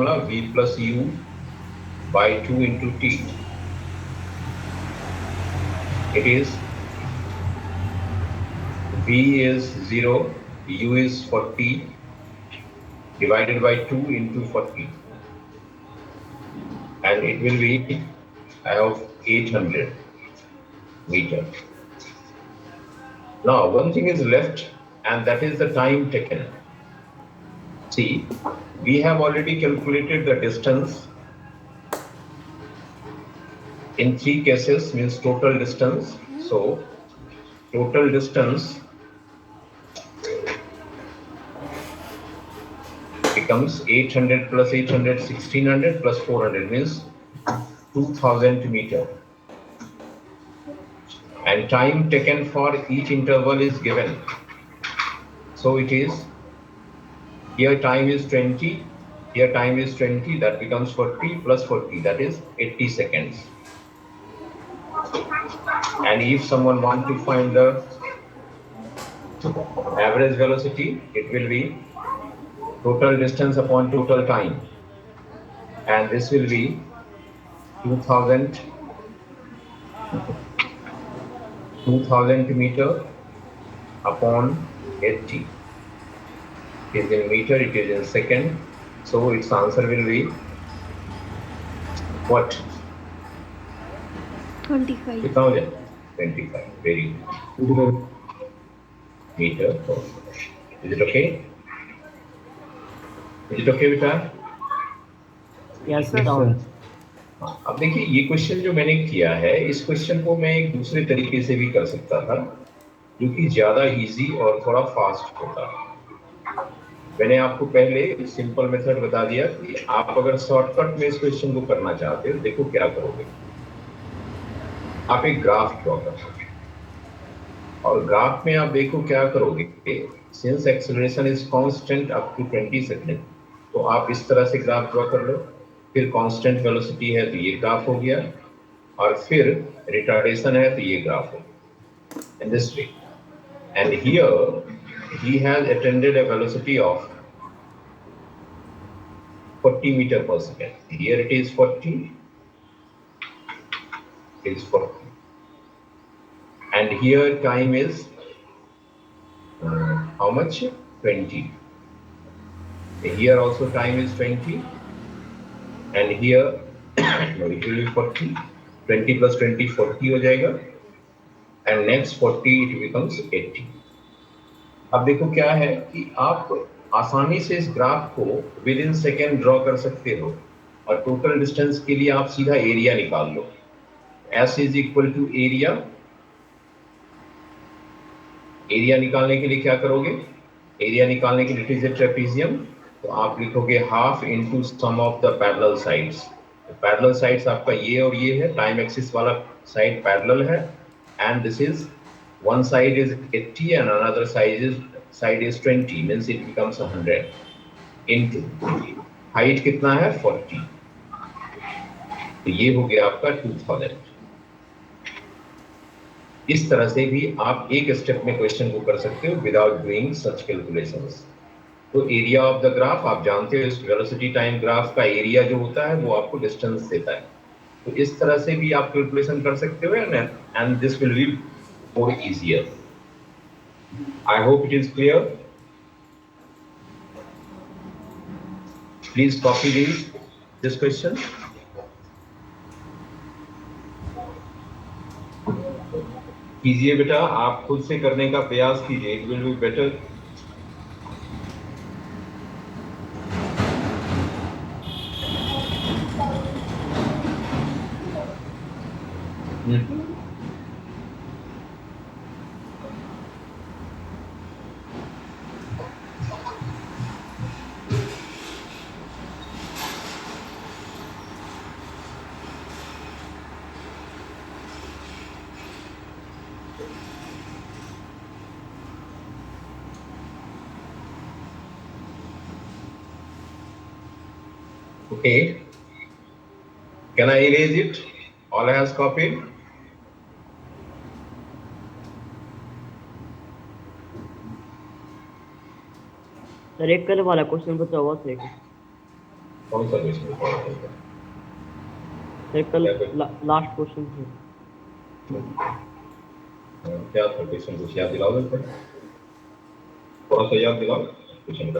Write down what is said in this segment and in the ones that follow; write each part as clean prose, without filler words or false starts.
formula v plus u by 2 into t. It is v is 0, u is 40 divided by 2 into 40, and it will be I have 800 meter. Now one thing is left, and that is the time taken. See, we have already calculated the distance in 3 cases, means total distance. So total distance becomes 800 plus 800, 1600 plus 400, means 2000 meter. And time taken for each interval is given. So it is, here time is 20, here time is 20, that becomes 40 plus 40, that is 80 seconds. And if someone wants to find the average velocity, it will be total distance upon total time, and this will be 2000 meter upon 80. It is in meter, it is in second, so its answer will be what? 25. 2000. 25. Very good. Meter. Is it okay? Is it okay बेटा? Yes sir. अब देखिए, ये question जो मैंने किया है, इस question को मैं एक दूसरे तरीके से भी कर सकता था, जो कि ज्यादा इजी और थोड़ा फास्ट होता। मैंने आपको पहले सिंपल मेथड बता दिया कि आप अगर शॉर्टकट में इस क्वेश्चन को करना चाहते हो, देखो क्या करोगे। आप एक ग्राफ ड्रॉ कर सकते हो, और ग्राफ में आप देखो क्या करोगे। Since acceleration is constant up to 20 second, तो आप इस तरह से ग्राफ ड्रॉ कर लो। फिर कांस्टेंट वेलोसिटी है तो ये ग्राफ हो गया, और फिर रिटार्डेशन है तो ये ग्राफ हो गया, in this way. And here he has attained a velocity of 40 meter per second. Here it is 40, it is 40, and here time is how much? 20. Here also time is 20, and here no, it will be 40. 20 plus 20 40 हो जाएगा, and next 40 it becomes 80. अब देखो क्या है कि आप आसानी से इस ग्राफ को विद इन सेकेंड ड्रॉ कर सकते हो, और टोटल डिस्टेंस के लिए आप सीधा एरिया निकाल लो। S is equal to area. Area निकालने के लिए क्या करोगे? एरिया निकालने के लिए इट इज ए ट्रेपेजियम, तो आप लिखोगे half into sum of the parallel sides. Parallel sides आपका ये और ये है, टाइम एक्सिस वाला साइड पैरेलल है, and this is one side is 80 and another side is 20, means it becomes 100 into height कितना है 40, तो ये हो गया आपका 2000। इस तरह से भी आप एक स्टेप में क्वेश्चन को कर सकते हो विदाउट डूइंग सच कैलकुलेशंस। तो एरिया ऑफ द ग्राफ आप जानते हो, इस वेलोसिटी टाइम ग्राफ का एरिया जो होता है वो आपको डिस्टेंस देता है, तो इस तरह से भी आप कैलकुलेशन कर सकते हो, and this will be more easier. I hope it is clear. Please copy this question. कीजिए बेटा, आप खुद से करने का प्रयास कीजिए, it will be better. Okay, can I erase it? All has copied. Sir एक कल वाला क्वेश्चन बताओ, बस एक कौन सा क्वेश्चन फॉलो करता है? एक कल क्या क्वेश्चन लास्ट क्वेश्चन थे। क्या था क्वेश्चन? कुछ याद दिलाओ मेरे को, थोड़ा सा याद दिलाओ क्वेश्चन का।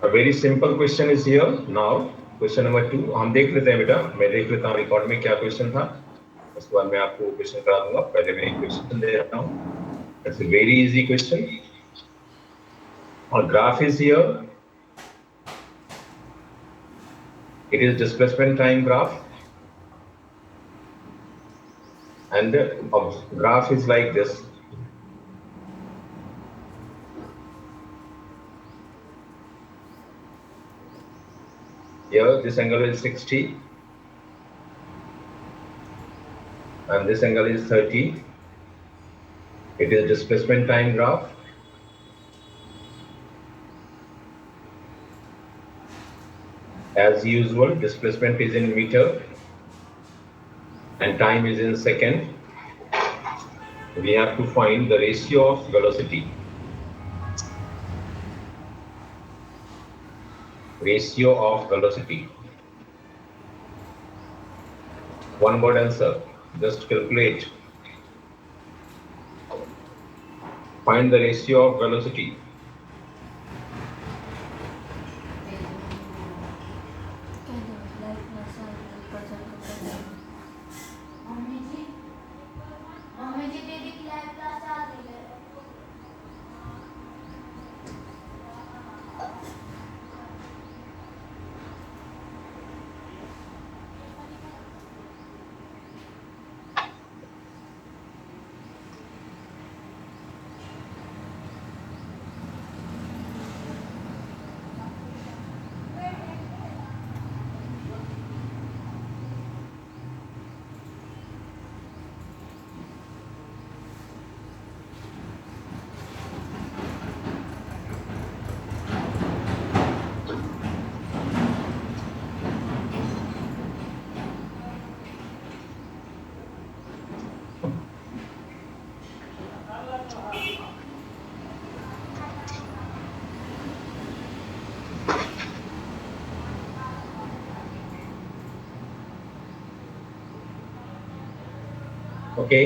A very simple question is here now. Question number 2 हम देख लेते हैं बेटा, मैं देख लेता हूँ रिकॉर्ड में क्या क्वेश्चन था, उसके बाद मैं आपको क्वेश्चन करा दूंगा। पहले मैं एक क्वेश्चन दे रहा हूँ। It's a very easy question. Our graph is here. It is displacement time graph, and the graph is like this. Here this angle is 60 and this angle is 30. It is displacement time graph. As usual, displacement is in meter and time is in second. We have to find the ratio of velocity. Ratio of velocity. One word answer. Just calculate. Find the ratio of velocity. Okay.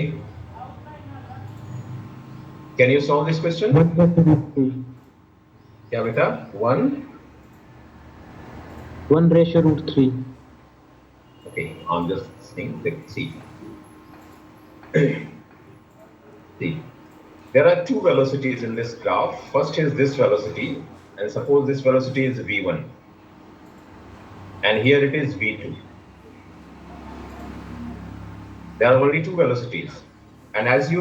Can you solve this question? क्या बेटा? 1/√3. Okay, I'm just saying. Let's see. See, there are two velocities in this graph. First is this velocity, and suppose this velocity is v1, and here it is v2. There are only two velocities, and as you